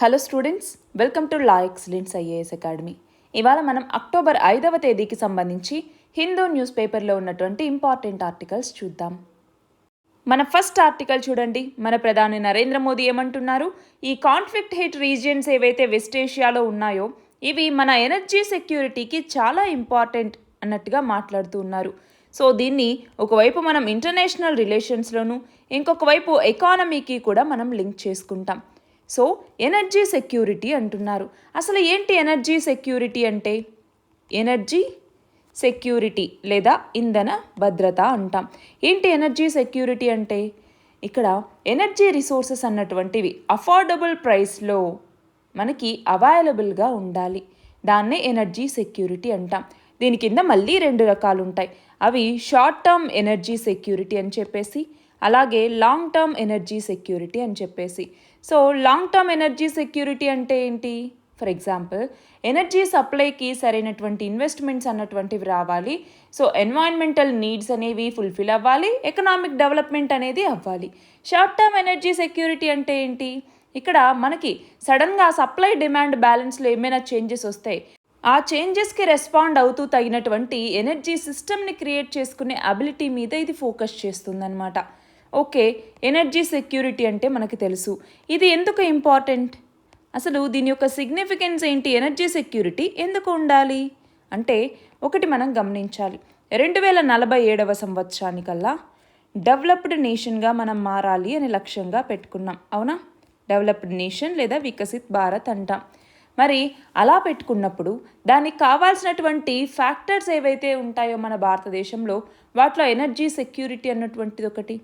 Hello students, welcome to law excellence IAS academy. ఇవాళ మనం October 5వ తేదీకి సంబంధించి హిందూ న్యూస్ పేపర్లో ఉన్నటువంటి ఇంపార్టెంట్ ఆర్టికల్స్ చూద్దాం. మన ఫస్ట్ ఆర్టికల్ చూడండి. మన ప్రధాని నరేంద్ర మోదీ ఏమంటున్నారు? ఈ కాన్ఫ్లిక్ట్ హిట్ రీజియన్స్ ఏవైతే వెస్ట్ ఏషియాలో ఉన్నాయో ఇవి మన ఎనర్జీ సెక్యూరిటీకి చాలా ఇంపార్టెంట్ అన్నట్టుగా మాట్లాడుతూ ఉన్నారు. సో దీన్ని ఒకవైపు మనం ఇంటర్నేషనల్ రిలేషన్స్లోను, ఇంకొక వైపు ఎకానమీకి కూడా మనం లింక్ చేసుకుంటాం. సో ఎనర్జీ సెక్యూరిటీ అంటున్నారు. అసలు ఏంటి ఎనర్జీ సెక్యూరిటీ అంటే? ఎనర్జీ సెక్యూరిటీ లేదా ఇంధన భద్రత అంటాం. ఏంటి ఎనర్జీ సెక్యూరిటీ అంటే? ఇక్కడ ఎనర్జీ రిసోర్సెస్ అన్నటువంటివి అఫోర్డబుల్ ప్రైస్లో మనకి అవైలబుల్గా ఉండాలి. దాన్నే ఎనర్జీ సెక్యూరిటీ అంటాం. దీని కింద మళ్ళీ 2 రకాలు ఉంటాయి. అవి షార్ట్ టర్మ్ ఎనర్జీ సెక్యూరిటీ అని చెప్పేసి, అలాగే లాంగ్ టర్మ్ ఎనర్జీ సెక్యూరిటీ అని చెప్పేసి. So long term energy security అంటే ఏంటి? ఫర్ ఎగ్జాంపుల్, ఎనర్జీ సప్లైకి సరైనటువంటి ఇన్వెస్ట్మెంట్స్ అన్నటువంటివి రావాలి. సో ఎన్వైరన్మెంటల్ నీడ్స్ అనేవి ఫుల్ఫిల్ అవ్వాలి, ఎకనామిక్ డెవలప్మెంట్ అనేది అవ్వాలి. షార్ట్ టర్మ్ ఎనర్జీ సెక్యూరిటీ అంటే ఏంటి? ఇక్కడ మనకి సడన్గా సప్లై డిమాండ్ బ్యాలెన్స్లో ఏమైనా చేంజెస్ వస్తాయి, ఆ చేంజెస్కి రెస్పాండ్ అవుతూ తగినటువంటి ఎనర్జీ సిస్టమ్ని క్రియేట్ చేసుకునే అబిలిటీ మీద ఇది ఫోకస్ చేస్తుందన్నమాట. ఓకే, ఎనర్జీ సెక్యూరిటీ అంటే మనకు తెలుసు. ఇది ఎందుకు ఇంపార్టెంట్? అసలు దీని యొక్క సిగ్నిఫికెన్స్ ఏంటి? ఎనర్జీ సెక్యూరిటీ ఎందుకు ఉండాలి అంటే, ఒకటి మనం గమనించాలి. 2047వ సంవత్సరానికల్లా డెవలప్డ్ నేషన్గా మనం మారాలి అని లక్ష్యంగా పెట్టుకున్నాం. అవునా? డెవలప్డ్ నేషన్ లేదా వికసిత్ భారత్ అంటాం. మరి అలా పెట్టుకున్నప్పుడు దానికి కావాల్సినటువంటి ఫ్యాక్టర్స్ ఏవైతే ఉంటాయో మన భారతదేశంలో, వాటిలో ఎనర్జీ సెక్యూరిటీ అన్నటువంటిది ఒకటి.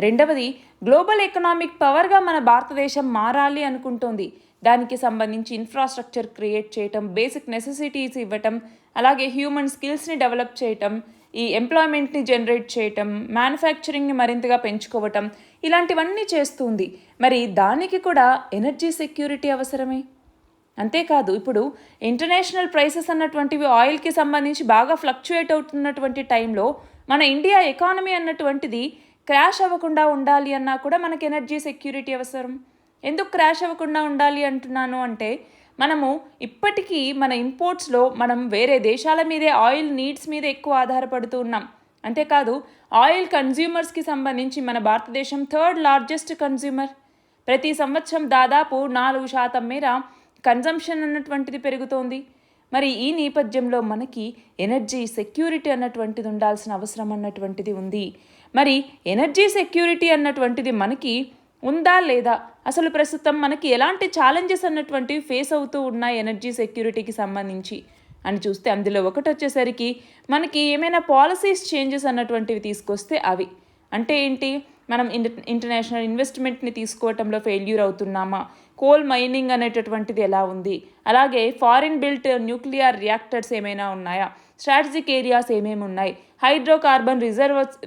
రెండవది, గ్లోబల్ ఎకనామిక్ పవర్గా మన భారతదేశం మారాలి అనుకుంటోంది. దానికి సంబంధించి ఇన్ఫ్రాస్ట్రక్చర్ క్రియేట్ చేయటం, బేసిక్ నెసెసిటీస్ ఇవ్వటం, అలాగే హ్యూమన్ స్కిల్స్ని డెవలప్ చేయటం, ఈ ఎంప్లాయ్మెంట్ని జనరేట్ చేయటం, మ్యానుఫ్యాక్చరింగ్ని మరింతగా పెంచుకోవటం, ఇలాంటివన్నీ చేస్తుంది. మరి దానికి కూడా ఎనర్జీ సెక్యూరిటీ అవసరమే. అంతేకాదు, ఇప్పుడు ఇంటర్నేషనల్ ప్రైసెస్ అన్నటువంటివి ఆయిల్కి సంబంధించి బాగా ఫ్లక్చుయేట్ అవుతున్నటువంటి టైంలో మన ఇండియా ఎకానమీ అన్నటువంటిది క్రాష్ అవ్వకుండా ఉండాలి అన్నా కూడా మనకి ఎనర్జీ సెక్యూరిటీ అవసరం. ఎందుకు క్రాష్ అవ్వకుండా ఉండాలి అంటున్నాను అంటే, మనము ఇప్పటికీ మన ఇంపోర్ట్స్లో మనం వేరే దేశాల మీదే ఆయిల్ నీడ్స్ మీద ఎక్కువ ఆధారపడుతూ ఉన్నాం. అంతేకాదు, ఆయిల్ కన్జ్యూమర్స్కి సంబంధించి మన భారతదేశం 3rd లార్జెస్ట్ కన్జ్యూమర్. ప్రతి సంవత్సరం దాదాపు 4% మేర కన్జంప్షన్ అన్నటువంటిది పెరుగుతోంది. మరి ఈ నేపథ్యంలో మనకి ఎనర్జీ సెక్యూరిటీ అన్నటువంటిది ఉండాల్సిన అవసరం అన్నటువంటిది ఉంది. మరి ఎనర్జీ సెక్యూరిటీ అన్నటువంటిది మనకి ఉందా లేదా? అసలు ప్రస్తుతం మనకి ఎలాంటి ఛాలెంజెస్ అన్నటువంటివి ఫేస్ అవుతూ ఉన్నాయి ఎనర్జీ సెక్యూరిటీకి సంబంధించి అని చూస్తే, అందులో ఒకటి వచ్చేసరికి మనకి ఏమైనా పాలసీస్ చేంజెస్ అన్నటువంటివి తీసుకొస్తే అవి అంటే ఏంటి? మనం ఇంటర్నేషనల్ ఇన్వెస్ట్మెంట్ని తీసుకోవటంలో ఫెయిల్యూర్ అవుతున్నామా? కోల్ మైనింగ్ అనేటటువంటిది ఎలా ఉంది? అలాగే ఫారిన్ బిల్ట్ న్యూక్లియర్ రియాక్టర్స్ ఏమైనా ఉన్నాయా? స్ట్రాటజిక్ ఏరియాస్ ఏమేమి ఉన్నాయి? హైడ్రోకార్బన్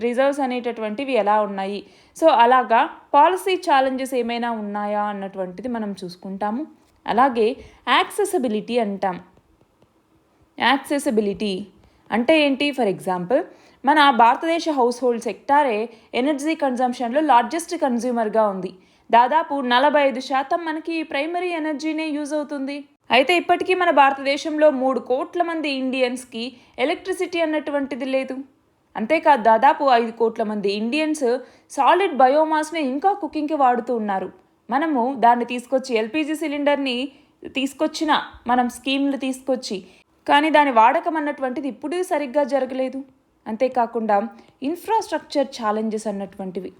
రిజర్వ్స్ అనేటటువంటివి ఎలా ఉన్నాయి? సో అలాగా పాలసీ ఛాలెంజెస్ ఏమైనా ఉన్నాయా అన్నటువంటిది మనం చూసుకుంటాము. అలాగే యాక్సెసిబిలిటీ అంటాం. యాక్సెసిబిలిటీ అంటే ఏంటి? ఫర్ ఎగ్జాంపుల్, మన భారతదేశ హౌస్ హోల్డ్ సెక్టారే ఎనర్జీ కన్జంప్షన్లో లార్జెస్ట్ కన్జ్యూమర్గా ఉంది. దాదాపు 45% మనకి ప్రైమరీ ఎనర్జీనే యూజ్ అవుతుంది. అయితే ఇప్పటికీ మన భారతదేశంలో 3 కోట్ల మంది ఇండియన్స్కి ఎలక్ట్రిసిటీ అన్నటువంటిది లేదు. అంతేకాదు, దాదాపు 5 కోట్ల మంది ఇండియన్స్ సాలిడ్ బయోమాస్ని ఇంకా కుకింగ్కి వాడుతూ ఉన్నారు. మనము దాన్ని తీసుకొచ్చి ఎల్పిజి సిలిండర్ని తీసుకొచ్చిన మనం స్కీమ్లు తీసుకొచ్చి, కానీ దాని వాడకం అన్నటువంటిది ఇప్పుడు సరిగ్గా జరగలేదు. అంతేకాకుండా ఇన్ఫ్రాస్ట్రక్చర్ ఛాలెంజెస్ అన్నటువంటివి,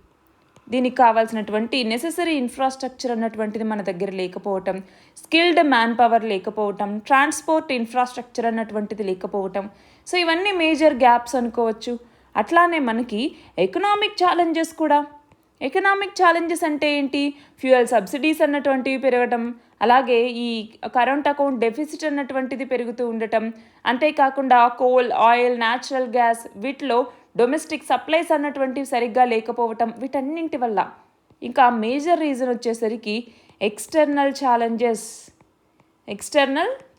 దీనికి కావాల్సినటువంటి నెసెసరీ ఇన్ఫ్రాస్ట్రక్చర్ అన్నటువంటిది మన దగ్గర లేకపోవటం, స్కిల్డ్ మ్యాన్ పవర్ లేకపోవటం, ట్రాన్స్పోర్ట్ ఇన్ఫ్రాస్ట్రక్చర్ అన్నటువంటిది లేకపోవటం. సో ఇవన్నీ మేజర్ గ్యాప్స్ అనుకోవచ్చు. అట్లానే మనకి ఎకనామిక్ ఛాలెంజెస్ కూడా. ఎకనామిక్ ఛాలెంజెస్ అంటే ఏంటి? ఫ్యూయల్ సబ్సిడీస్ అన్నటువంటివి పెరగటం, అలాగే ఈ కరెంట్ అకౌంట్ డెఫిసిట్ అన్నటువంటిది పెరుగుతూ ఉండటం, అంతేకాకుండా కోల్, ఆయిల్, న్యాచురల్ గ్యాస్ వీటిలో డొమెస్టిక్ సప్లైస్ అన్నటువంటివి సరిగ్గా లేకపోవటం, వీటన్నింటి వల్ల. ఇంకా మేజర్ రీజన్ వచ్చేసరికి ఎక్స్టర్నల్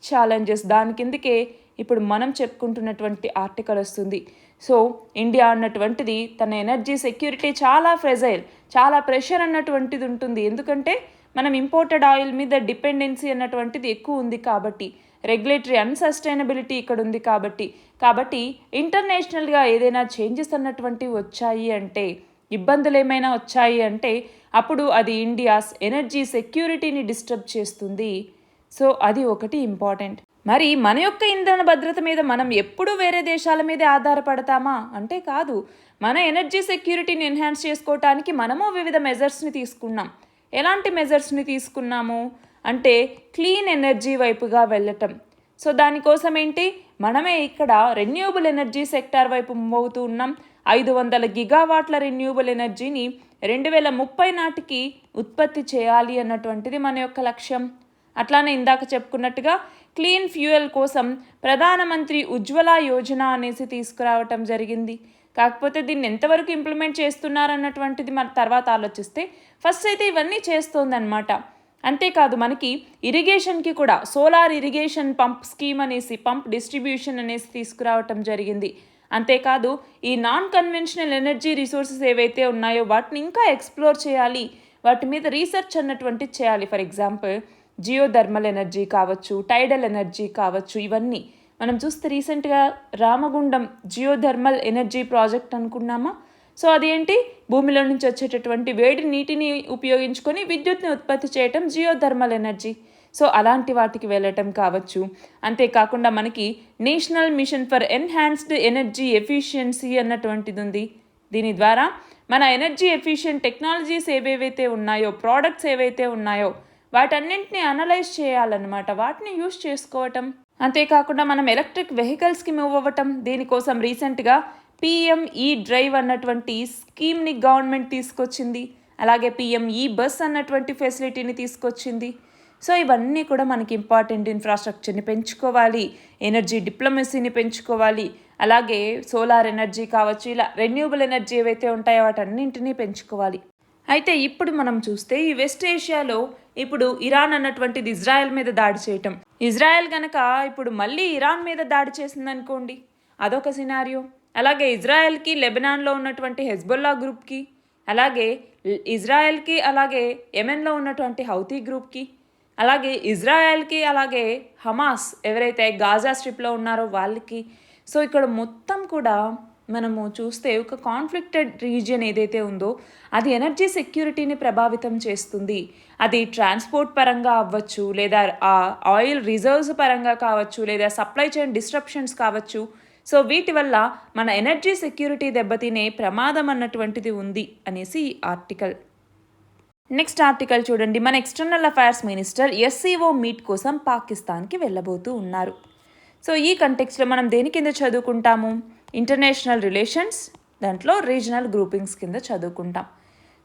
ఛాలెంజెస్ దాని కిందకే ఇప్పుడు మనం చెప్పుకుంటున్నటువంటి ఆర్టికల్ వస్తుంది. సో ఇండియా అన్నటువంటిది తన ఎనర్జీ సెక్యూరిటీ చాలా ఫ్రెజైల్, చాలా ప్రెషర్ అన్నటువంటిది ఉంటుంది. ఎందుకంటే మనం ఇంపోర్టెడ్ ఆయిల్ మీద డిపెండెన్సీ అన్నటువంటిది ఎక్కువ ఉంది కాబట్టి, రెగ్యులేటరీ అన్సస్టైనబిలిటీ ఇక్కడ ఉంది కాబట్టి ఇంటర్నేషనల్గా ఏదైనా చేంజెస్ అన్నటువంటివి వచ్చాయి అంటే, ఇబ్బందులు ఏమైనా వచ్చాయి అంటే అప్పుడు అది ఇండియాస్ ఎనర్జీ సెక్యూరిటీని డిస్టర్బ్ చేస్తుంది. సో అది ఒకటి ఇంపార్టెంట్. మరి మన యొక్క ఇంధన భద్రత మీద మనం ఎప్పుడూ వేరే దేశాల మీద ఆధారపడతామా అంటే కాదు. మన ఎనర్జీ సెక్యూరిటీని ఎన్హాన్స్ చేసుకోవటానికి మనము వివిధ మెజర్స్ని తీసుకున్నాం. ఎలాంటి మెజర్స్ని తీసుకున్నాము అంటే క్లీన్ ఎనర్జీ వైపుగా వెళ్ళటం. సో దానికోసం ఏంటి, మనమే ఇక్కడ రెన్యూవబుల్ ఎనర్జీ సెక్టార్ వైపు మూవ్ అవుతూ ఉన్నాం. 500 గిగావాట్ల రెన్యూవబుల్ ఎనర్జీని 2030 నాటికి ఉత్పత్తి చేయాలి అన్నటువంటిది మన యొక్క లక్ష్యం. అట్లానే ఇందాక చెప్పుకున్నట్టుగా క్లీన్ ఫ్యూయల్ కోసం ప్రధానమంత్రి ఉజ్వల యోజన అనేసి తీసుకురావటం జరిగింది. కాకపోతే దీన్ని ఎంతవరకు ఇంప్లిమెంట్ చేస్తున్నారన్నటువంటిది మన తర్వాత ఆలోచిస్తే, ఫస్ట్ అయితే ఇవన్నీ చేస్తోందన్నమాట. అంతేకాదు మనకి ఇరిగేషన్కి కూడా సోలార్ ఇరిగేషన్ పంప్ స్కీమ్ అనేసి, పంప్ డిస్ట్రిబ్యూషన్ అనేసి తీసుకురావటం జరిగింది. అంతేకాదు ఈ నాన్ కన్వెన్షనల్ ఎనర్జీ రిసోర్సెస్ ఏవైతే ఉన్నాయో వాటిని ఇంకా ఎక్స్ప్లోర్ చేయాలి, వాటి మీద రీసెర్చ్ అన్నటువంటిది చేయాలి. ఫర్ ఎగ్జాంపుల్ జియోథర్మల్ ఎనర్జీ కావచ్చు, టైడల్ ఎనర్జీ కావచ్చు. ఇవన్నీ మనం చూస్తే రీసెంట్గా రామగుండం జియోథర్మల్ ఎనర్జీ ప్రాజెక్ట్ అనుకున్నామా. సో అదేంటి, భూమిలో నుంచి వచ్చేటటువంటి వేడి నీటిని ఉపయోగించుకొని విద్యుత్ని ఉత్పత్తి చేయటం జియోథర్మల్ ఎనర్జీ. సో అలాంటి వాటికి వెళ్ళటం కావచ్చు. అంతేకాకుండా మనకి national mission for enhanced energy efficiency అన్నటువంటిది ఉంది. దీని ద్వారా మన ఎనర్జీ ఎఫిషియెంట్ టెక్నాలజీస్ ఏవేవైతే ఉన్నాయో, ప్రోడక్ట్స్ ఏవైతే ఉన్నాయో వాటన్నింటినీ అనలైజ్ చేయాలన్నమాట, వాటిని యూస్ చేసుకోవటం. అంతేకాకుండా మనం ఎలక్ట్రిక్ వెహికల్స్కి మూవ్ అవ్వటం. దీనికోసం రీసెంట్గా PME డ్రైవ్ అన్నటువంటి స్కీమ్ని గవర్నమెంట్ తీసుకొచ్చింది. అలాగే PME బస్ అన్నటువంటి ఫెసిలిటీని తీసుకొచ్చింది. సో ఇవన్నీ కూడా మనకి ఇంపార్టెంట్. ఇన్ఫ్రాస్ట్రక్చర్ని పెంచుకోవాలి, ఎనర్జీ డిప్లొమసీని పెంచుకోవాలి, అలాగే సోలార్ ఎనర్జీ కావచ్చు, ఇలా రెన్యూవబుల్ ఎనర్జీ ఏవైతే ఉంటాయో వాటన్నింటినీ పెంచుకోవాలి. అయితే ఇప్పుడు మనం చూస్తే ఈ వెస్ట్ ఏషియాలో ఇప్పుడు ఇరాన్ అన్నటువంటిది ఇజ్రాయెల్ మీద దాడి చేయటం. ఇజ్రాయెల్ గనక ఇప్పుడు మళ్ళీ ఇరాన్ మీద దాడి చేసిందనుకోండి, అదొక సినారియో. అలాగే ఇజ్రాయెల్కి లెబనాన్లో ఉన్నటువంటి హెజ్బొల్లా గ్రూప్కి, అలాగే ఇజ్రాయెల్కి అలాగే యెమెన్లో ఉన్నటువంటి హౌతీ గ్రూప్కి, అలాగే ఇజ్రాయెల్కి అలాగే హమాస్ ఎవరైతే గాజా స్ట్రిప్లో ఉన్నారో వాళ్ళకి. సో ఇక్కడ మొత్తం కూడా మనము చూస్తే ఒక కాన్ఫ్లిక్టెడ్ రీజియన్ ఏదైతే ఉందో అది ఎనర్జీ సెక్యూరిటీని ప్రభావితం చేస్తుంది. అది ట్రాన్స్పోర్ట్ పరంగా అవ్వచ్చు, లేదా ఆ ఆయిల్ రిజర్వ్స్ పరంగా కావచ్చు, లేదా సప్లై చైన్ డిస్ట్రప్షన్స్ కావచ్చు. సో వీటి వల్ల మన ఎనర్జీ సెక్యూరిటీ దెబ్బతినే ప్రమాదం అన్నటువంటిది ఉంది అనేసి ఈ ఆర్టికల్. నెక్స్ట్ ఆర్టికల్ చూడండి. మన external affairs minister SCO meet కోసం పాకిస్తాన్కి వెళ్ళబోతూ ఉన్నారు. సో ఈ కంటెక్స్లో మనం దేని కింద చదువుకుంటాము, ఇంటర్నేషనల్ రిలేషన్స్, దాంట్లో రీజనల్ గ్రూపింగ్స్ కింద చదువుకుంటాం.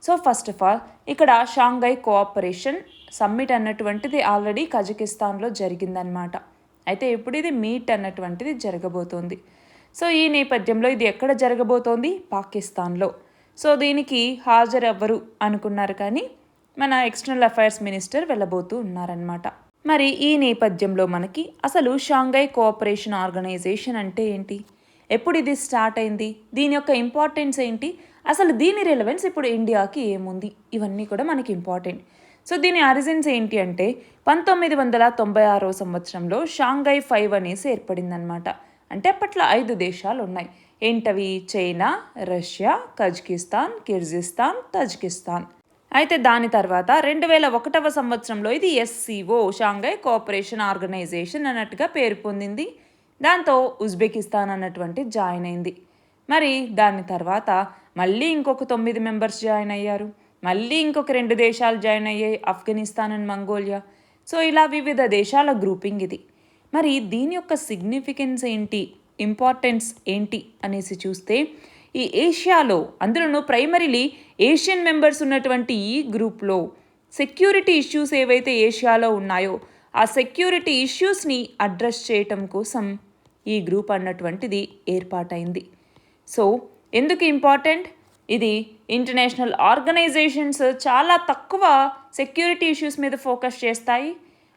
సో ఫస్ట్ ఆఫ్ ఆల్ ఇక్కడ షాంఘై కోఆపరేషన్ సమ్మిట్ అన్నటువంటిది ఆల్రెడీ కజకిస్తాన్లో జరిగిందనమాట. అయితే ఇప్పుడు ఇది మీట్ అన్నటువంటిది జరగబోతోంది. సో ఈ నేపథ్యంలో ఇది ఎక్కడ జరగబోతోంది, పాకిస్తాన్లో. సో దీనికి హాజరవ్వరు అనుకున్నారు, కానీ మన ఎక్స్టర్నల్ అఫైర్స్ మినిస్టర్ వెళ్ళబోతూ ఉన్నారనమాట. మరి ఈ నేపథ్యంలో మనకి అసలు షాంఘై కోఆపరేషన్ ఆర్గనైజేషన్ అంటే ఏంటి, ఎప్పుడు ఇది స్టార్ట్ అయింది, దీని యొక్క ఇంపార్టెన్స్ ఏంటి, అసలు దీని రిలవెన్స్ ఇప్పుడు ఇండియాకి ఏముంది, ఇవన్నీ కూడా మనకి ఇంపార్టెంట్. సో దీని ఆరిజిన్స్ ఏంటి అంటే 1996 సంవత్సరంలో షాంఘై 5 అనేసి ఏర్పడిందనమాట. అంటే అప్పట్లో 5 దేశాలు ఉన్నాయి. ఏంటవి, China, Russia, Kazakhstan, Kyrgyzstan, Tajikistan. అయితే దాని తర్వాత 2001 సంవత్సరంలో ఇది SCO షాంఘై కోఆపరేషన్ ఆర్గనైజేషన్ అన్నట్టుగా పేరు పొందింది. దాంతో ఉజ్బెకిస్తాన్ అన్నటువంటి జాయిన్ అయింది. మరి దాని తర్వాత మళ్ళీ ఇంకొక 9 మెంబర్స్ జాయిన్ అయ్యారు. మళ్ళీ ఇంకొక 2 దేశాలు జాయిన్ అయ్యాయి, ఆఫ్ఘనిస్తాన్ అండ్ మంగోలియా. సో ఇలా వివిధ దేశాల గ్రూపింగ్ ఇది. మరి దీని యొక్క సిగ్నిఫికెన్స్ ఏంటి, ఇంపార్టెన్స్ ఏంటి అనేసి చూస్తే, ఈ ఏషియాలో అందులోనూ ప్రైమరీలీ ఏషియన్ మెంబర్స్ ఉన్నటువంటి ఈ గ్రూప్లో సెక్యూరిటీ ఇష్యూస్ ఏవైతే ఏషియాలో ఉన్నాయో ఆ సెక్యూరిటీ ఇష్యూస్ని అడ్రస్ చేయటం కోసం ఈ గ్రూప్ అన్నటువంటిది ఏర్పాటైంది. సో ఎందుకు ఇంపార్టెంట్, ఇది ఇంటర్నేషనల్ ఆర్గనైజేషన్స్ చాలా తక్కువ సెక్యూరిటీ ఇష్యూస్ మీద ఫోకస్ చేస్తాయి.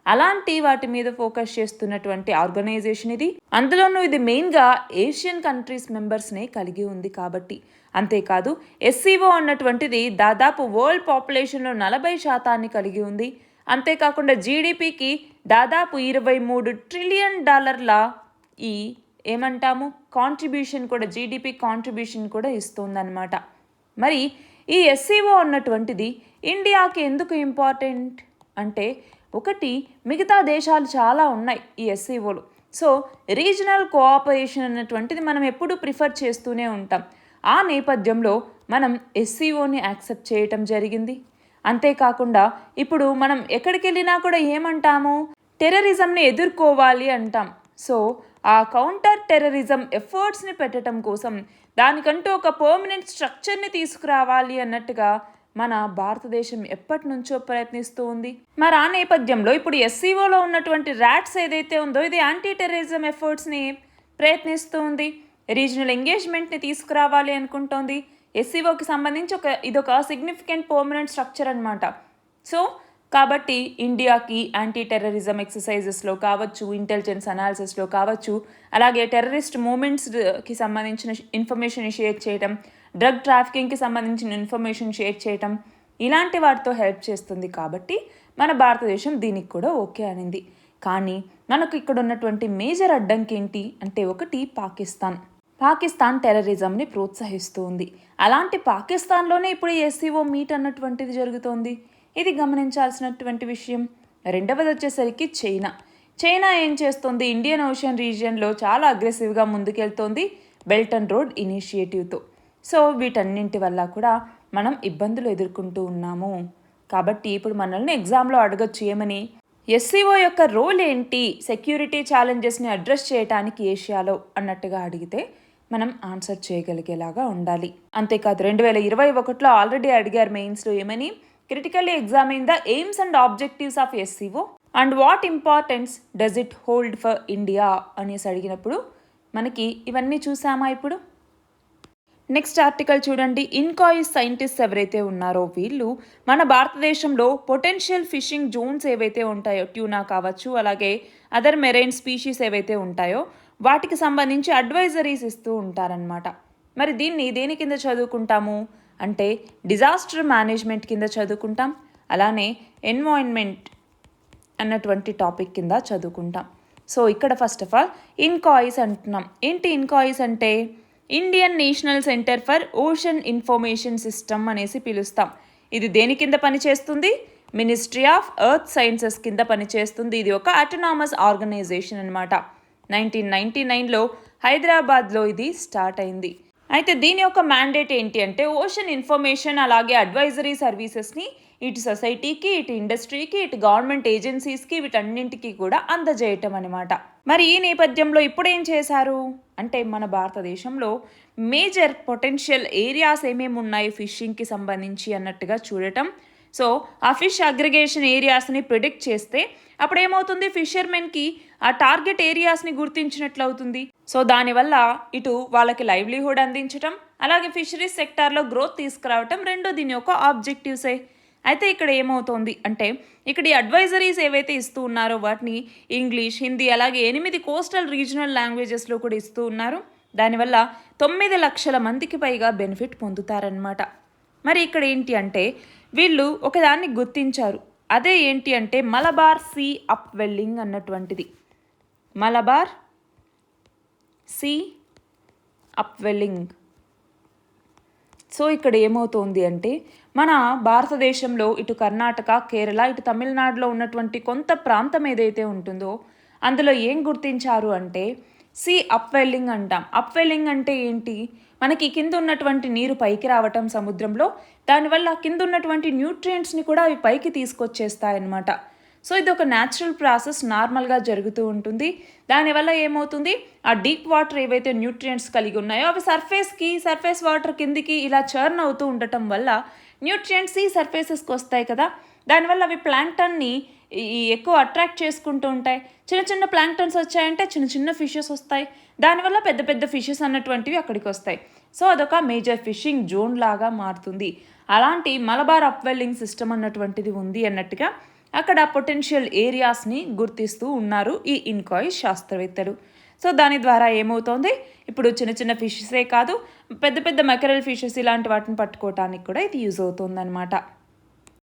అలాంటి వాటి మీద ఫోకస్ చేస్తున్నటువంటి ఆర్గనైజేషన్ ఇది. అందులోనూ ఇది మెయిన్గా ఏషియన్ కంట్రీస్ మెంబర్స్నే కలిగి ఉంది కాబట్టి. అంతేకాదు ఎస్సీఓ అన్నటువంటిది దాదాపు వరల్డ్ పాపులేషన్లో 40% కలిగి ఉంది. అంతేకాకుండా జీడిపికి దాదాపు $23 ట్రిలియన్ ఈ ఏమంటాము కాంట్రిబ్యూషన్ కూడా, జీడిపి కాంట్రిబ్యూషన్ కూడా ఇస్తుందన్నమాట. మరి ఈ ఎస్సీఓ అన్నటువంటిది ఇండియాకి ఎందుకు ఇంపార్టెంట్ అంటే, ఒకటి మిగతా దేశాలు చాలా ఉన్నాయి ఈ ఎస్సీఓలు. సో రీజనల్ కోఆపరేషన్ అన్నటువంటిది మనం ఎప్పుడూ ప్రిఫర్ చేస్తూనే ఉంటాం. ఆ నేపథ్యంలో మనం ఎస్సీఓని యాక్సెప్ట్ చేయటం జరిగింది. అంతేకాకుండా ఇప్పుడు మనం ఎక్కడికి వెళ్ళినా కూడా ఏమంటాము, టెర్రరిజంని ఎదుర్కోవాలి అంటాం. సో ఆ కౌంటర్ టెర్రరిజం ఎఫర్ట్స్ని పెట్టడం కోసం దానికంటూ ఒక పర్మనెంట్ స్ట్రక్చర్ని తీసుకురావాలి అన్నట్టుగా మన భారతదేశం ఎప్పటి నుంచో ప్రయత్నిస్తూ ఉంది. మరి ఆ నేపథ్యంలో ఇప్పుడు ఎస్సీఓలో ఉన్నటువంటి ర్యాట్స్ ఏదైతే ఉందో ఇది యాంటీ టెర్రరిజం ఎఫర్ట్స్ని ప్రయత్నిస్తూ ఉంది, రీజనల్ ఎంగేజ్మెంట్ని తీసుకురావాలి అనుకుంటోంది. ఎస్సీఓకి సంబంధించి ఇదొక సిగ్నిఫికెంట్ పర్మనెంట్ స్ట్రక్చర్ అనమాట. సో కాబట్టి ఇండియాకి యాంటీ టెర్రరిజం ఎక్సర్సైజెస్లో కావచ్చు, ఇంటెలిజెన్స్ అనాలిసిస్లో కావచ్చు, అలాగే టెర్రరిస్ట్ మూమెంట్స్కి సంబంధించిన ఇన్ఫర్మేషన్ షేర్ చేయడం, డ్రగ్ ట్రాఫికింగ్కి సంబంధించిన ఇన్ఫర్మేషన్ షేర్ చేయటం, ఇలాంటి వాటితో హెల్ప్ చేస్తుంది. కాబట్టి మన భారతదేశం దీనికి కూడా ఓకే అనింది. కానీ మనకు ఇక్కడ ఉన్నటువంటి మేజర్ అడ్డంకి ఏంటి అంటే, ఒకటి పాకిస్తాన్ టెర్రరిజంని ప్రోత్సహిస్తూ ఉంది. అలాంటి పాకిస్తాన్లోనే ఇప్పుడు ఎస్సీఓ మీట్ అన్నటువంటిది జరుగుతోంది. ఇది గమనించాల్సినటువంటి విషయం. రెండవది వచ్చేసరికి చైనా ఏం చేస్తుంది, ఇండియన్ ఓషన్ రీజియన్లో చాలా అగ్రెసివ్గా ముందుకెళ్తోంది బెల్ట్ అండ్ రోడ్ ఇనిషియేటివ్తో. సో వీటన్నింటి వల్ల కూడా మనం ఇబ్బందులు ఎదుర్కొంటూ ఉన్నాము. కాబట్టి ఇప్పుడు మనల్ని ఎగ్జామ్లో అడగొచ్చు ఏమని, ఎస్సీఓ యొక్క రోల్ ఏంటి సెక్యూరిటీ ఛాలెంజెస్ని అడ్రస్ చేయడానికి ఏషియాలో అన్నట్టుగా అడిగితే మనం ఆన్సర్ చేయగలిగేలాగా ఉండాలి. అంతేకాదు 2021లో ఆల్రెడీ అడిగారు మెయిన్స్లో ఏమని, critically examine the aims and objectives of SCO and what importance does it hold for India అనేసి అడిగినప్పుడు మనకి ఇవన్నీ చూసామా. ఇప్పుడు నెక్స్ట్ ఆర్టికల్ చూడండి. ఇన్కాయిస్ సైంటిస్ట్ ఎవరైతే ఉన్నారో వీళ్ళు మన భారతదేశంలో పొటెన్షియల్ ఫిషింగ్ జోన్స్ ఏవైతే ఉంటాయో, ట్యూనా కావచ్చు, అలాగే అదర్ మెరైన్ స్పీషీస్ ఏవైతే ఉంటాయో వాటికి సంబంధించి అడ్వైజరీస్ ఇస్తూ ఉంటారనమాట. మరి దీన్ని దేని కింద చదువుకుంటాము అంటే, డిజాస్టర్ మేనేజ్మెంట్ కింద చదువుకుంటాం, అలానే ఎన్వైరన్మెంట్ అన్నటువంటి టాపిక్ కింద చదువుకుంటాం. సో ఇక్కడ ఫస్ట్ ఆఫ్ ఆల్ ఇన్కాయిస్ అంటున్నాం. ఏంటి ఇన్కాయిస్ అంటే, Indian national centre for ocean information system అనేసి పిలుస్తాం. ఇది దేని కింద పనిచేస్తుంది, మినిస్ట్రీ ఆఫ్ ఎర్త్ సైన్సెస్ కింద పనిచేస్తుంది. ఇది ఒక అటోనామస్ ఆర్గనైజేషన్ అనమాట. 1999లో హైదరాబాద్లో ఇది స్టార్ట్ అయింది. అయితే దీని యొక్క మ్యాండేట్ ఏంటి అంటే, ఓషన్ ఇన్ఫర్మేషన్ అలాగే అడ్వైజరీ సర్వీసెస్ని ఇటు సొసైటీకి, ఇటు ఇండస్ట్రీకి, ఇటు గవర్నమెంట్ ఏజెన్సీస్కి, వీటన్నింటికి కూడా అందజేయటం అనమాట. మరి ఈ నేపథ్యంలో ఇప్పుడు ఏం చేశారు అంటే, మన భారతదేశంలో మేజర్ పొటెన్షియల్ ఏరియాస్ ఏమేమి ఉన్నాయి ఫిషింగ్కి సంబంధించి అన్నట్టుగా చూడటం. సో ఆ ఫిష్ అగ్రిగేషన్ ఏరియాస్ని ప్రిడిక్ట్ చేస్తే అప్పుడు ఏమవుతుంది, ఫిషర్మెన్కి ఆ టార్గెట్ ఏరియాస్ని గుర్తించినట్లు అవుతుంది. సో దానివల్ల ఇటు వాళ్ళకి లైవ్లీహుడ్ అందించడం, అలాగే ఫిషరీస్ సెక్టార్లో గ్రోత్ తీసుకురావటం రెండు దీని యొక్క ఆబ్జెక్టివ్సే. అయితే ఇక్కడ ఏమవుతోంది అంటే, ఇక్కడ ఈ అడ్వైజరీస్ ఏవైతే ఇస్తూ ఉన్నారో వాటిని ఇంగ్లీష్, హిందీ అలాగే 8 కోస్టల్ రీజనల్ లాంగ్వేజెస్లో కూడా ఇస్తూ ఉన్నారు. దానివల్ల 9 లక్షల మందికి పైగా బెనిఫిట్ పొందుతారనమాట. మరి ఇక్కడ ఏంటి అంటే, వీళ్ళు ఒకదాన్ని గుర్తించారు. అదే ఏంటి అంటే, మలబార్ సీ అప్ వెల్లింగ్ అన్నటువంటిది. Malabar sea upwelling. So ఇక్కడ ఏమవుతోంది అంటే, మన భారతదేశంలో ఇటు కర్ణాటక, కేరళ, ఇటు తమిళనాడులో ఉన్నటువంటి కొంత ప్రాంతం ఏదైతే ఉంటుందో అందులో ఏం గుర్తించారు అంటే, సీ అప్వెల్లింగ్ అంటాం. అప్వెల్లింగ్ అంటే ఏంటి, మనకి కింద ఉన్నటువంటి నీరు పైకి రావటం సముద్రంలో, దానివల్ల కింద ఉన్నటువంటి న్యూట్రియంట్స్ని కూడా అవి పైకి తీసుకొచ్చేస్తాయన్నమాట. సో ఇది ఒక న్యాచురల్ ప్రాసెస్, నార్మల్గా జరుగుతూ ఉంటుంది. దానివల్ల ఏమవుతుంది, ఆ డీప్ వాటర్ ఏవైతే న్యూట్రియంట్స్ కలిగి ఉన్నాయో అవి సర్ఫేస్ వాటర్ కిందికి ఇలా చర్న్ అవుతూ ఉండటం వల్ల న్యూట్రియంట్స్ ఈ సర్ఫేసెస్కి వస్తాయి కదా. దానివల్ల అవి ప్లాంక్టన్ని ఎక్కువ అట్రాక్ట్ చేసుకుంటూ ఉంటాయి. చిన్న ప్లాంక్టన్స్ వచ్చాయంటే చిన్న ఫిషెస్ వస్తాయి. దానివల్ల పెద్ద ఫిషెస్ అన్నటువంటివి అక్కడికి వస్తాయి. సో అదొక మేజర్ ఫిషింగ్ జోన్ లాగా మారుతుంది. అలాంటి మలబార్ అప్వెల్లింగ్ సిస్టమ్ అన్నటువంటిది ఉంది అన్నట్టుగా అక్కడ పొటెన్షియల్ ఏరియాస్ని గుర్తిస్తూ ఉన్నారు ఈ ఇన్కాయ్ శాస్త్రవేత్తలు. సో దాని ద్వారా ఏమవుతోంది, ఇప్పుడు చిన్న చిన్న ఫిషెసే కాదు, పెద్ద పెద్ద మెకరల్ ఫిషెస్ ఇలాంటి వాటిని పట్టుకోవటానికి కూడా ఇది యూజ్ అవుతుందన్నమాట.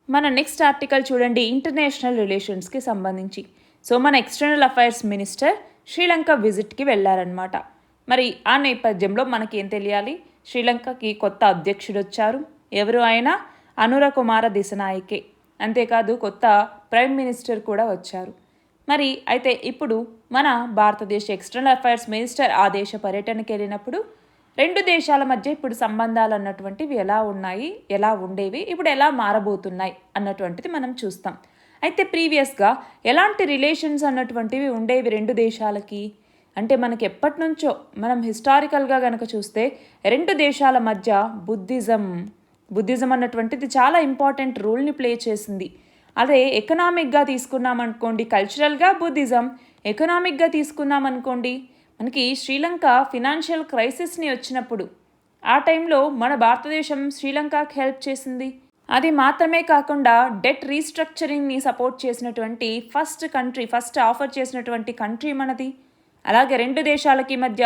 మన నెక్స్ట్ ఆర్టికల్ చూడండి, ఇంటర్నేషనల్ రిలేషన్స్కి సంబంధించి. సో మన ఎక్స్టర్నల్ అఫైర్స్ మినిస్టర్ శ్రీలంక విజిట్కి వెళ్ళారనమాట. మరి ఆ నేపథ్యంలో మనకి ఏం తెలియాలి, శ్రీలంకకి కొత్త అధ్యక్షుడు వచ్చారు. ఎవరు ఆయన? అనుర కుమార దిశనాయకే. అంతేకాదు కొత్త ప్రైమ్ మినిస్టర్ కూడా వచ్చారు. మరి అయితే ఇప్పుడు మన భారతదేశ ఎక్స్టర్నల్ అఫైర్స్ మినిస్టర్ ఆ దేశ పర్యటనకి వెళ్ళినప్పుడు రెండు దేశాల మధ్య ఇప్పుడు సంబంధాలు అన్నటువంటివి ఎలా ఉన్నాయి, ఎలా ఉండేవి, ఇప్పుడు ఎలా మారబోతున్నాయి అన్నటువంటిది మనం చూస్తాం. అయితే ప్రీవియస్గా ఎలాంటి రిలేషన్స్ అన్నటువంటివి ఉండేవి రెండు దేశాలకి అంటే మనకి ఎప్పటి నుంచో మనం హిస్టారికల్గా కనుక చూస్తే రెండు దేశాల మధ్య బుద్ధిజం అన్నటువంటిది చాలా ఇంపార్టెంట్ రోల్ని ప్లే చేసింది. అదే ఎకనామిక్గా తీసుకున్నామనుకోండి కల్చరల్గా బుద్ధిజం, ఎకనామిక్గా తీసుకున్నామనుకోండి మనకి శ్రీలంక ఫినాన్షియల్ క్రైసిస్ని వచ్చినప్పుడు ఆ టైంలో మన భారతదేశం శ్రీలంకకి హెల్ప్ చేసింది. అది మాత్రమే కాకుండా డెట్ రీస్ట్రక్చరింగ్ని సపోర్ట్ చేసినటువంటి ఫస్ట్ ఆఫర్ చేసినటువంటి కంట్రీ మనది. అలాగే రెండు దేశాలకి మధ్య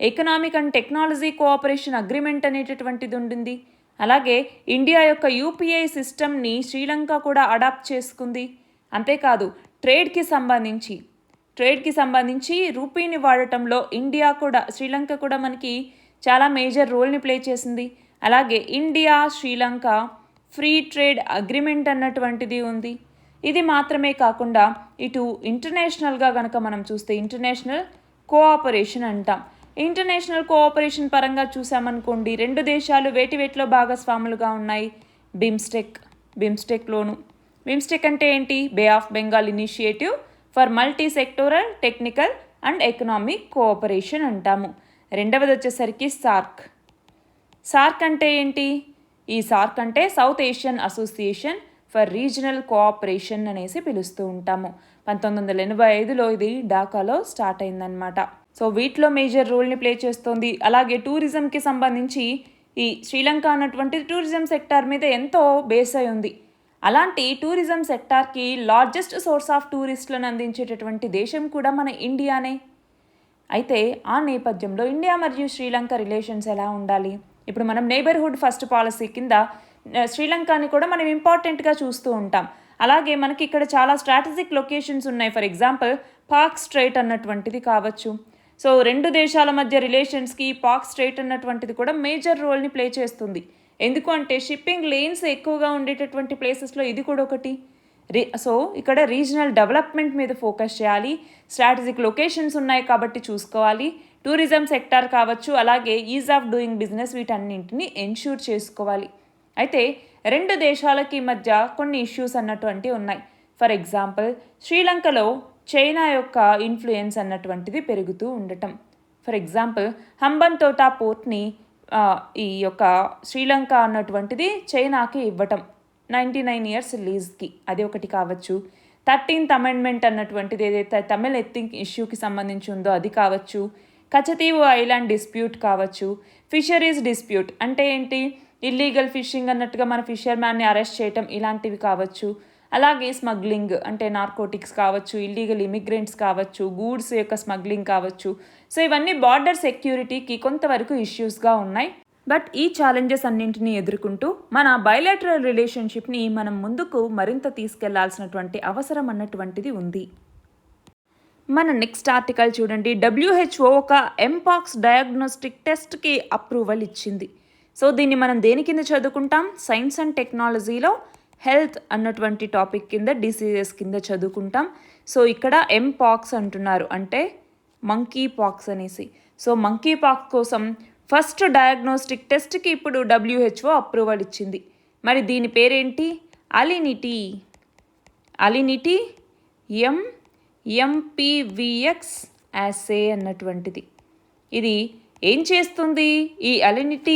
economic and technology cooperation agreement అనేటటువంటిది ఉండింది. అలాగే ఇండియా యొక్క యూపీఐ సిస్టమ్ని శ్రీలంక కూడా అడాప్ట్ చేసుకుంది. అంతేకాదు ట్రేడ్కి సంబంధించి రూపీని వాడటంలో శ్రీలంక కూడా మనకి చాలా మేజర్ రోల్ని ప్లే చేసింది. అలాగే India Sri Lanka free trade agreement అన్నటువంటిది ఉంది. ఇది మాత్రమే కాకుండా ఇటు ఇంటర్నేషనల్గా కనుక మనం చూస్తే ఇంటర్నేషనల్ కోఆపరేషన్ అంటాం. ఇంటర్నేషనల్ కోఆపరేషన్ పరంగా చూసామనుకోండి రెండు దేశాలు వేటిలో భాగస్వాములుగా ఉన్నాయి. బిమ్స్టెక్ అంటే ఏంటి? Bay of Bengal initiative for multi sectoral technical and economic cooperation అంటాము. రెండవది వచ్చేసరికి సార్క్ అంటే ఏంటి? ఈ సార్క్ అంటే South Asian Association for Regional Cooperation అనేసి పిలుస్తూ ఉంటాము. 1985లో ఇది ఢాకాలో స్టార్ట్ అయిందనమాట. సో వీటిలో మేజర్ రోల్ని ప్లే చేస్తోంది. అలాగే టూరిజంకి సంబంధించి ఈ శ్రీలంక అన్నటువంటి టూరిజం సెక్టార్ మీద ఎంతో బేస్ అయి ఉంది. అలాంటి టూరిజం సెక్టార్కి లార్జెస్ట్ సోర్స్ ఆఫ్ టూరిస్టులను అందించేటటువంటి దేశం కూడా మన ఇండియానే. అయితే ఆ నేపథ్యంలో ఇండియా మరియు శ్రీలంక రిలేషన్స్ ఎలా ఉండాలి? ఇప్పుడు మనం నైబర్హుడ్ ఫస్ట్ పాలసీ కింద శ్రీలంకని కూడా మనం ఇంపార్టెంట్గా చూస్తూ ఉంటాం. అలాగే మనకి ఇక్కడ చాలా స్ట్రాటజిక్ లొకేషన్స్ ఉన్నాయి. ఫర్ ఎగ్జాంపుల్ పాక్ స్ట్రైట్ అన్నటువంటిది కావచ్చు. సో రెండు దేశాల మధ్య రిలేషన్స్కి పాక్ స్ట్రైట్ అన్నటువంటిది కూడా మేజర్ రోల్ని ప్లే చేస్తుంది. ఎందుకు అంటే షిప్పింగ్ లేన్స్ ఎక్కువగా ఉండేటటువంటి ప్లేసెస్లో ఇది కూడా ఒకటి. సో ఇక్కడ రీజనల్ డెవలప్మెంట్ మీద ఫోకస్ చేయాలి. స్ట్రాటజిక్ లొకేషన్స్ ఉన్నాయి కాబట్టి చూసుకోవాలి. టూరిజం సెక్టార్ కావచ్చు, అలాగే ఈజ్ ఆఫ్ డూయింగ్ బిజినెస్, వీటన్నింటినీ ఎన్ష్యూర్ చేసుకోవాలి. అయితే రెండు దేశాలకి మధ్య కొన్ని ఇష్యూస్ అన్నటువంటివి ఉన్నాయి. ఫర్ ఎగ్జాంపుల్ శ్రీలంకలో చైనా యొక్క ఇన్ఫ్లుయెన్స్ అన్నటువంటిది పెరుగుతూ ఉండటం. ఫర్ ఎగ్జాంపుల్ హంబన్తోటా పోర్ట్ని ఈ యొక్క శ్రీలంక అన్నటువంటిది చైనాకి ఇవ్వటం 99 years లీజ్కి, అది ఒకటి కావచ్చు. 13th Amendment అన్నటువంటిది ఏదైతే తమిళ్ ఎత్నిక్ ఇష్యూకి సంబంధించి ఉందో అది కావచ్చు. కచతీవు ఐలాండ్ డిస్ప్యూట్ కావచ్చు. ఫిషరీస్ డిస్ప్యూట్ అంటే ఏంటి? ఇల్లీగల్ ఫిషింగ్ అన్నట్టుగా మన ఫిషర్మ్యాన్ని అరెస్ట్ చేయటం, ఇలాంటివి కావచ్చు. అలాగే స్మగ్లింగ్ అంటే నార్కోటిక్స్ కావచ్చు, ఇల్లీగల్ ఇమిగ్రెంట్స్ కావచ్చు, గూడ్స్ యొక్క స్మగ్లింగ్ కావచ్చు. సో ఇవన్నీ బార్డర్ సెక్యూరిటీకి కొంతవరకు ఇష్యూస్గా ఉన్నాయి. బట్ ఈ ఛాలెంజెస్ అన్నింటినీ ఎదుర్కొంటూ మన బైలాటరల్ రిలేషన్షిప్ని మనం ముందుకు మరింత తీసుకెళ్లాల్సినటువంటి అవసరం అన్నటువంటిది ఉంది. మన నెక్స్ట్ ఆర్టికల్ చూడండి, WHO ఒక ఎంపాక్స్ డయాగ్నోస్టిక్ టెస్ట్కి అప్రూవల్ ఇచ్చింది. సో దీన్ని మనం దేని కింద చదువుకుంటాం? సైన్స్ అండ్ టెక్నాలజీలో హెల్త్ అన్నటువంటి టాపిక్ కింద డిసీజెస్ కింద చదువుకుంటాం. సో ఇక్కడ ఎంపాక్స్ అంటున్నారు, అంటే మంకీ పాక్స్ అనేసి. సో మంకీ పాక్స్ కోసం ఫస్ట్ డయాగ్నోస్టిక్ టెస్ట్కి ఇప్పుడు WHO అప్రూవల్ ఇచ్చింది. మరి దీని పేరేంటి? అలినిటీ MPVX యాసే అన్నటువంటిది. ఇది ఏం చేస్తుంది? ఈ అలినిటీ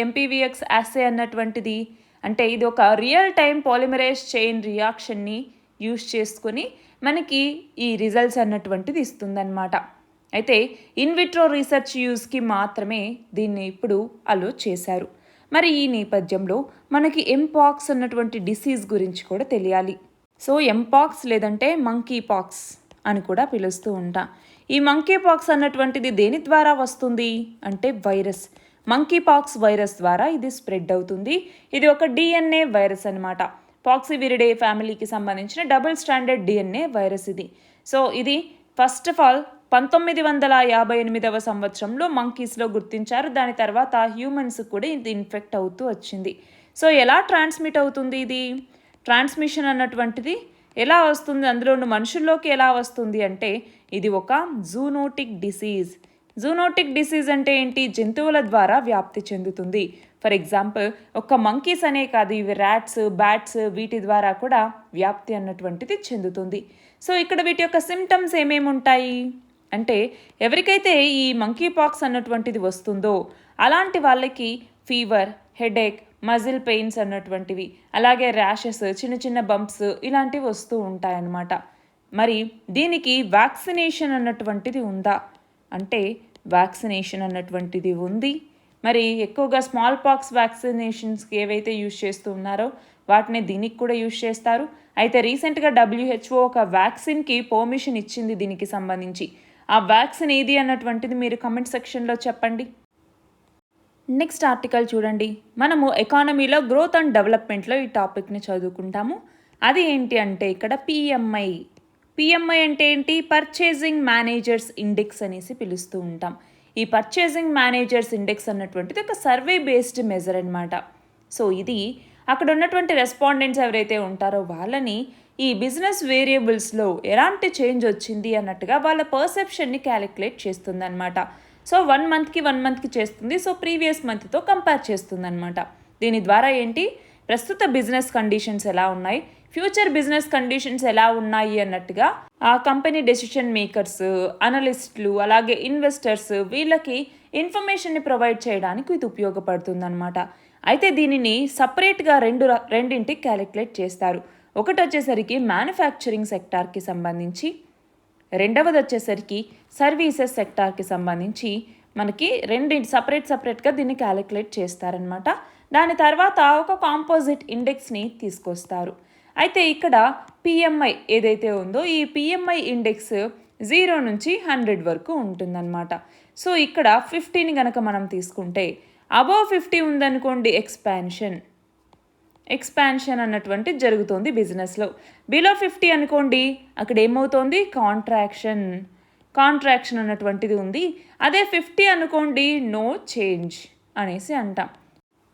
MPVX యాసే అన్నటువంటిది అంటే ఇది ఒక రియల్ టైమ్ పాలిమరేజ్ చైన్ రియాక్షన్ని యూజ్ చేసుకొని మనకి ఈ రిజల్ట్స్ అన్నటువంటిది ఇస్తుందన్నమాట. అయితే ఇన్విట్రో రీసెర్చ్ యూజ్కి మాత్రమే దీన్ని ఇప్పుడు అలో చేశారు. మరి ఈ నేపథ్యంలో మనకి ఎంపాక్స్ అన్నటువంటి డిసీజ్ గురించి కూడా తెలియాలి. సో ఎంపాక్స్ లేదంటే మంకీ పాక్స్ అని కూడా పిలుస్తూ ఉంటాం. ఈ మంకీ పాక్స్ అన్నటువంటిది దేని ద్వారా వస్తుంది అంటే వైరస్. మంకీ పాక్స్ వైరస్ ద్వారా ఇది స్ప్రెడ్ అవుతుంది. ఇది ఒక డిఎన్ఏ వైరస్ అనమాట. పాక్సివిరిడే ఫ్యామిలీకి సంబంధించిన డబుల్ స్టాండర్డ్ డిఎన్ఏ వైరస్ ఇది. సో ఇది ఫస్ట్ ఆఫ్ ఆల్ 1958వ సంవత్సరంలో మంకీస్లో గుర్తించారు. దాని తర్వాత హ్యూమన్స్ కూడా ఇది ఇన్ఫెక్ట్ అవుతూ వచ్చింది. సో ఎలా ట్రాన్స్మిట్ అవుతుంది ఇది? ట్రాన్స్మిషన్ అన్నటువంటిది ఎలా వస్తుంది, అందులోని మనుషుల్లోకి ఎలా వస్తుంది అంటే ఇది ఒక జూనోటిక్ డిసీజ్. జూనోటిక్ డిసీజ్ అంటే ఏంటి? జంతువుల ద్వారా వ్యాప్తి చెందుతుంది. ఫర్ ఎగ్జాంపుల్ ఒక్క మంకీస్ అనే కాదు, ఇవి ర్యాట్స్, బ్యాట్స్ వీటి ద్వారా కూడా వ్యాప్తి అన్నటువంటిది చెందుతుంది. సో ఇక్కడ వీటి యొక్క సిమ్టమ్స్ ఏమేమి ఉంటాయి అంటే ఎవరికైతే ఈ మంకీ పాక్స్ అన్నటువంటిది వస్తుందో అలాంటి వాళ్ళకి ఫీవర్, హెడేక్, మజిల్ పెయిన్స్ అన్నటువంటివి, అలాగే ర్యాషెస్, చిన్న చిన్న బంప్స్ ఇలాంటివి వస్తూ ఉంటాయన్నమాట. మరి దీనికి వ్యాక్సినేషన్ అన్నటువంటిది ఉందా అంటే వ్యాక్సినేషన్ అన్నటువంటిది ఉంది. మరి ఎక్కువగా స్మాల్ పాక్స్ వ్యాక్సినేషన్స్కి ఏవైతే యూజ్ చేస్తూ ఉన్నారో వాటిని దీనికి కూడా యూజ్ చేస్తారు. అయితే రీసెంట్గా WHO ఒక వ్యాక్సిన్కి పర్మిషన్ ఇచ్చింది దీనికి సంబంధించి. ఆ వ్యాక్సిన్ ఏది అన్నటువంటిది మీరు కమెంట్ సెక్షన్లో చెప్పండి. నెక్స్ట్ ఆర్టికల్ చూడండి. మనము ఎకానమీలో గ్రోత్ అండ్ డెవలప్మెంట్లో ఈ టాపిక్ని చదువుకుంటాము. అది ఏంటి అంటే ఇక్కడ పిఎంఐ. పిఎంఐ అంటే ఏంటి? పర్చేసింగ్ మేనేజర్స్ ఇండెక్స్ అనేసి పిలుస్తూ ఉంటాం. ఈ పర్చేసింగ్ మేనేజర్స్ ఇండెక్స్ అన్నటువంటిది ఒక సర్వే బేస్డ్ మెజర్ అనమాట. సో ఇది అక్కడ ఉన్నటువంటి రెస్పాండెంట్స్ ఎవరైతే ఉంటారో వాళ్ళని ఈ బిజినెస్ వేరియబుల్స్లో ఎలాంటి చేంజ్ వచ్చింది అన్నట్టుగా వాళ్ళ పర్సెప్షన్ని క్యాలిక్యులేట్ చేస్తుంది అనమాట. సో 1 మంత్కి చేస్తుంది. సో ప్రీవియస్ మంత్తో కంపేర్ చేస్తుంది అనమాట. దీని ద్వారా ఏంటి? ప్రస్తుత బిజినెస్ కండిషన్స్ ఎలా ఉన్నాయి, ఫ్యూచర్ బిజినెస్ కండిషన్స్ ఎలా ఉన్నాయి అన్నట్టుగా ఆ కంపెనీ డెసిషన్ మేకర్స్, అనలిస్టులు, అలాగే ఇన్వెస్టర్స్ వీళ్ళకి ఇన్ఫర్మేషన్ని ప్రొవైడ్ చేయడానికి ఇది ఉపయోగపడుతుంది అనమాట. అయితే దీనిని సపరేట్గా రెండింటికి క్యాలిక్యులేట్ చేస్తారు. ఒకటి వచ్చేసరికి మ్యానుఫ్యాక్చరింగ్ సెక్టార్కి సంబంధించి, రెండవది వచ్చేసరికి సర్వీసెస్ సెక్టార్కి సంబంధించి మనకి రెండింటి సపరేట్గా దీన్ని క్యాలిక్యులేట్ చేస్తారనమాట. దాని తర్వాత ఒక కాంపోజిట్ ఇండెక్స్ని తీసుకొస్తారు. అయితే ఇక్కడ పిఎంఐ ఏదైతే ఉందో ఈ పిఎంఐ ఇండెక్స్ 0 నుంచి 100 వరకు ఉంటుందన్నమాట. సో ఇక్కడ 50ని కనుక మనం తీసుకుంటే అబవ్ 50 ఉందనుకోండి ఎక్స్పాన్షన్ అన్నటువంటి జరుగుతుంది బిజినెస్లో. బిలో 50 అనుకోండి అక్కడ ఏమవుతుంది? కాంట్రాక్షన్ అన్నటువంటిది ఉంది. అదే 50 అనుకోండి నో చేంజ్ అనేసి అంటాం.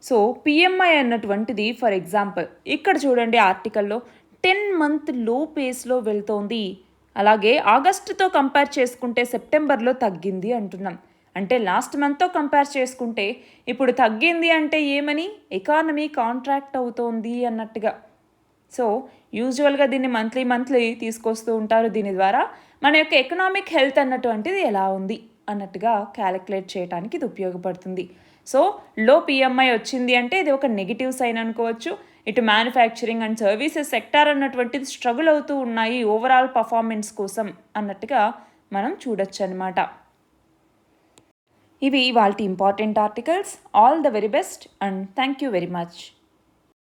సో పిఎంఐ అన్నటువంటిది ఫర్ ఎగ్జాంపుల్ ఇక్కడ చూడండి ఆర్టికల్లో 10 మంత్ లో పేస్లో వెళ్తోంది. అలాగే ఆగస్టుతో కంపేర్ చేసుకుంటే సెప్టెంబర్లో తగ్గింది అంటున్నాం. అంటే లాస్ట్ మంత్తో కంపేర్ చేసుకుంటే ఇప్పుడు తగ్గింది అంటే ఏమని? ఎకానమీ కాంట్రాక్ట్ అవుతోంది అన్నట్టుగా. సో యూజువల్గా దీన్ని మంత్లీ తీసుకొస్తూ ఉంటారు. దీని ద్వారా మన యొక్క ఎకనామిక్ హెల్త్ అన్నటువంటిది ఎలా ఉంది అన్నట్టుగా క్యాలిక్యులేట్ చేయడానికి ఇది ఉపయోగపడుతుంది. సో లో పిఎంఐ వచ్చింది అంటే ఇది ఒక నెగిటివ్ సైన్ అనుకోవచ్చు. ఇటు మ్యానుఫ్యాక్చరింగ్ అండ్ సర్వీసెస్ సెక్టార్ అన్నటువంటిది స్ట్రగుల్ అవుతూ ఉన్నాయి ఓవరాల్ పర్ఫార్మెన్స్ కోసం అన్నట్టుగా మనం చూడొచ్చు అనమాట. ఇవి ఇవాల్టి important articles. All the very best and thank you very much.